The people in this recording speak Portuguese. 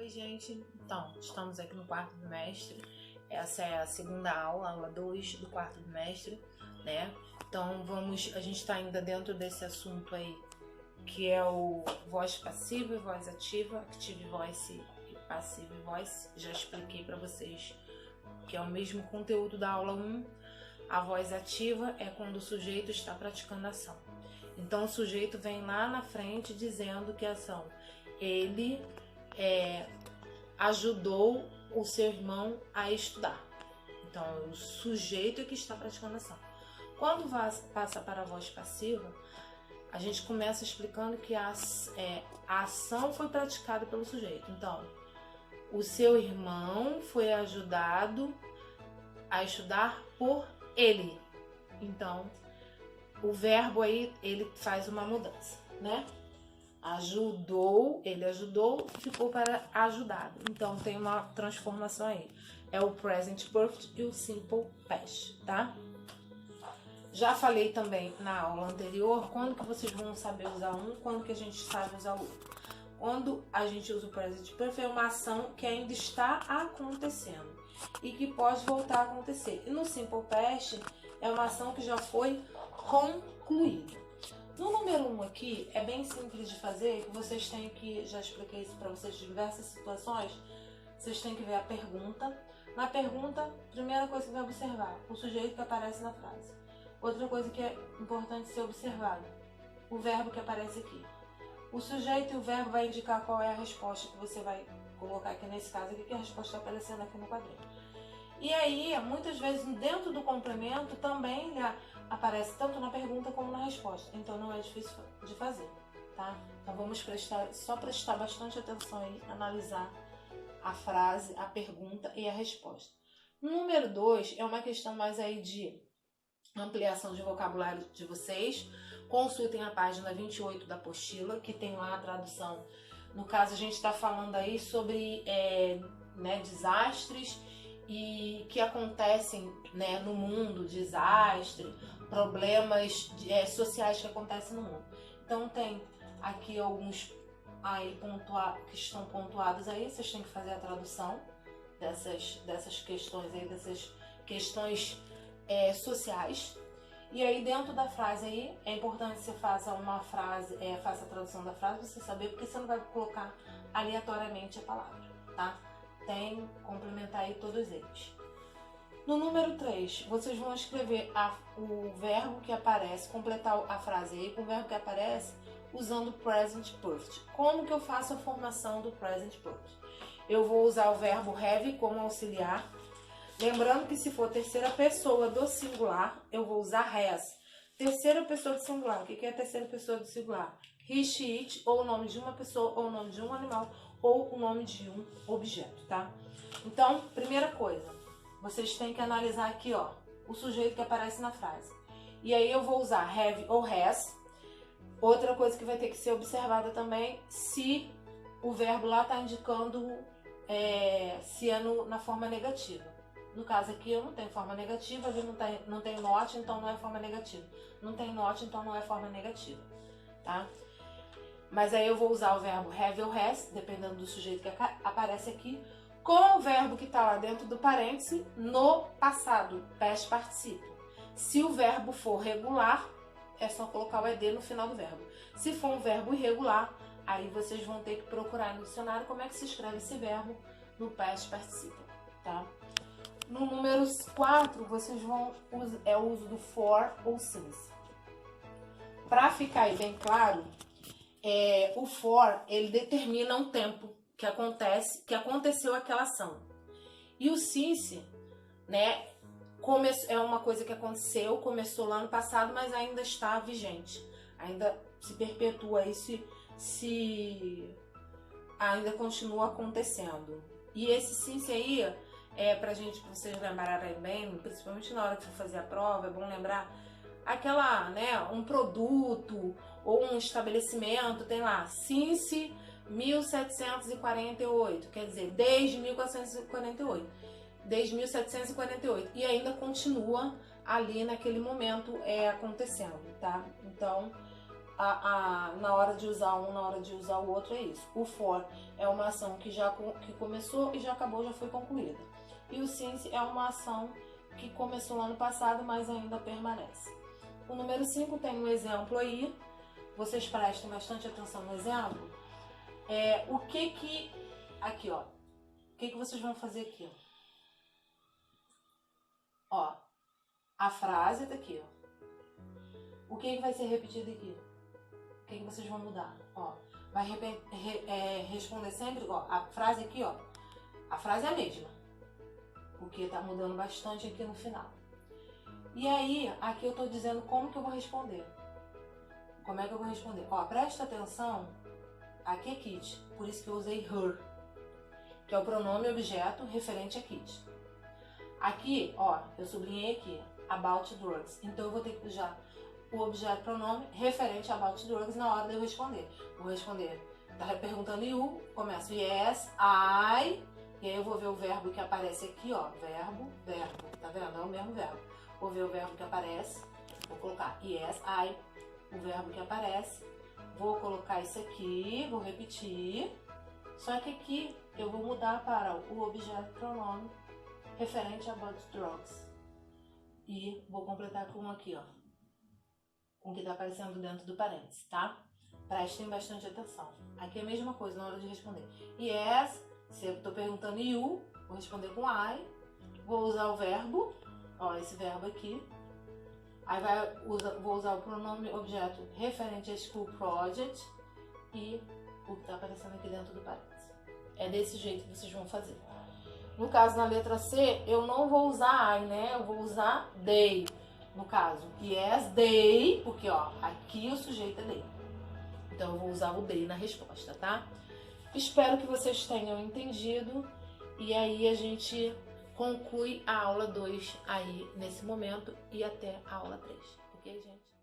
Oi, gente. Então, estamos aqui no quarto bimestre. Essa é a segunda aula, aula 2 do quarto bimestre, né? Então, a gente está ainda dentro desse assunto aí, que é o voz passiva e voz ativa, active voice e passive voice. Já expliquei para vocês que é o mesmo conteúdo da aula 1. A voz ativa é quando o sujeito está praticando a ação. Então, o sujeito vem lá na frente dizendo que a ação, ele ajudou o seu irmão a estudar. Então, o sujeito é que está praticando a ação. Quando passa para a voz passiva, a gente começa explicando que a ação foi praticada pelo sujeito. Então, o seu irmão foi ajudado a estudar por ele. Então, o verbo aí, ele faz uma mudança, né? Ajudou, ele ajudou, ficou para ajudado. Então, tem uma transformação aí. É o present perfect e o simple past, tá? Já falei também na aula anterior, quando que vocês vão saber usar um, quando que a gente sabe usar o outro. Quando a gente usa o present perfect, é uma ação que ainda está acontecendo e que pode voltar a acontecer. E no simple past, é uma ação que já foi concluída. No número 1 aqui, é bem simples de fazer, que vocês têm que, já expliquei isso para vocês em diversas situações, vocês têm que ver a pergunta. Na pergunta, primeira coisa que vai observar, o sujeito que aparece na frase. Outra coisa que é importante ser observado, o verbo que aparece aqui. O sujeito e o verbo vai indicar qual é a resposta que você vai colocar aqui nesse caso, aqui, que a resposta está aparecendo aqui no quadrinho. E aí, muitas vezes, dentro do complemento, também aparece tanto na pergunta como na resposta. Então, não é difícil de fazer, tá? Então, vamos só prestar bastante atenção aí, analisar a frase, a pergunta e a resposta. Número 2 é uma questão mais aí de ampliação de vocabulário de vocês. Consultem a página 28 da apostila, que tem lá a tradução. No caso, a gente está falando aí sobre desastres e que acontecem, né, no mundo, desastre, problemas sociais que acontecem no mundo. Então tem aqui alguns aí que estão pontuados aí, vocês têm que fazer a tradução dessas questões aí, dessas questões sociais. E aí dentro da frase aí, é importante que você faça uma frase, faça a tradução da frase para você saber, porque você não vai colocar aleatoriamente a palavra, tá? Tem complementar aí todos eles. No número 3, vocês vão escrever o verbo que aparece, completar a frase aí com o verbo que aparece usando o present perfect. Como que eu faço a formação do present perfect? Eu vou usar o verbo have como auxiliar. Lembrando que se for terceira pessoa do singular, eu vou usar has. Terceira pessoa do singular, o que é a terceira pessoa do singular? He, she, it, ou o nome de uma pessoa, ou o nome de um animal, ou o nome de um objeto, tá? Então, primeira coisa, vocês têm que analisar aqui, ó, o sujeito que aparece na frase. E aí eu vou usar have ou has. Outra coisa que vai ter que ser observada também, se o verbo lá está indicando se é na forma negativa. No caso aqui eu não tenho forma negativa, ali não tem not, então não é forma negativa. Não tem not, então não é forma negativa, tá? Mas aí eu vou usar o verbo have ou has, dependendo do sujeito que aparece aqui, com o verbo que está lá dentro do parêntese no passado, past participle. Se o verbo for regular, é só colocar o ed no final do verbo. Se for um verbo irregular, aí vocês vão ter que procurar no dicionário como é que se escreve esse verbo no past participle, tá? No número 4, vocês vão o uso do for ou since. Para ficar aí bem claro, o for, ele determina um tempo que aconteceu aquela ação. E o since, né, é uma coisa que aconteceu, começou lá no passado, mas ainda está vigente. Ainda se perpetua aí, se ainda continua acontecendo. E esse since aí, pra vocês lembrarem bem, principalmente na hora que for fazer a prova, é bom lembrar aquela, né, um produto ou um estabelecimento, tem lá, since 1748, quer dizer, desde 1448, desde 1748, e ainda continua ali naquele momento acontecendo, tá? Então, na hora de usar um, na hora de usar o outro, é isso. O for é uma ação que começou e já acabou, já foi concluída. E o since é uma ação que começou lá no passado, mas ainda permanece. O número 5 tem um exemplo aí. Vocês prestem bastante atenção no exemplo. Aqui, ó. O que vocês vão fazer aqui, ó? Ó, a frase tá aqui, ó. O que vai ser repetido aqui? O que vocês vão mudar? Ó, vai responder sempre, ó, a frase aqui, ó. A frase é a mesma, porque tá mudando bastante aqui no final. E aí, aqui eu tô dizendo como que eu vou responder. Como é que eu vou responder? Ó, presta atenção, aqui é Kit, por isso que eu usei her, que é o pronome objeto referente a Kit. Aqui, ó, eu sublinhei aqui, about drugs, então eu vou ter que usar o objeto pronome referente a about drugs na hora de eu responder. Vou responder, tá perguntando you, começo yes, I, e aí eu vou ver o verbo que aparece aqui, ó, verbo, tá vendo? É o mesmo verbo. Vou ver o verbo que aparece, vou colocar yes, I, o verbo que aparece, vou colocar isso aqui, vou repetir, só que aqui eu vou mudar para o objeto pronome referente a about drugs. E vou completar com aqui, ó, com o que está aparecendo dentro do parênteses, tá? Prestem bastante atenção. Aqui é a mesma coisa na hora de responder. Yes, se eu estou perguntando you, vou responder com I. Vou usar o verbo, ó, esse verbo aqui. Aí vou usar o pronome objeto referente a school project e o que está aparecendo aqui dentro do parênteses. É desse jeito que vocês vão fazer. No caso, na letra C, eu não vou usar I, né? Eu vou usar they. No caso, yes, they, porque ó, aqui o sujeito é they. Então eu vou usar o they na resposta, tá? Espero que vocês tenham entendido e aí a gente conclui a aula 2 aí nesse momento e até a aula 3, ok, gente?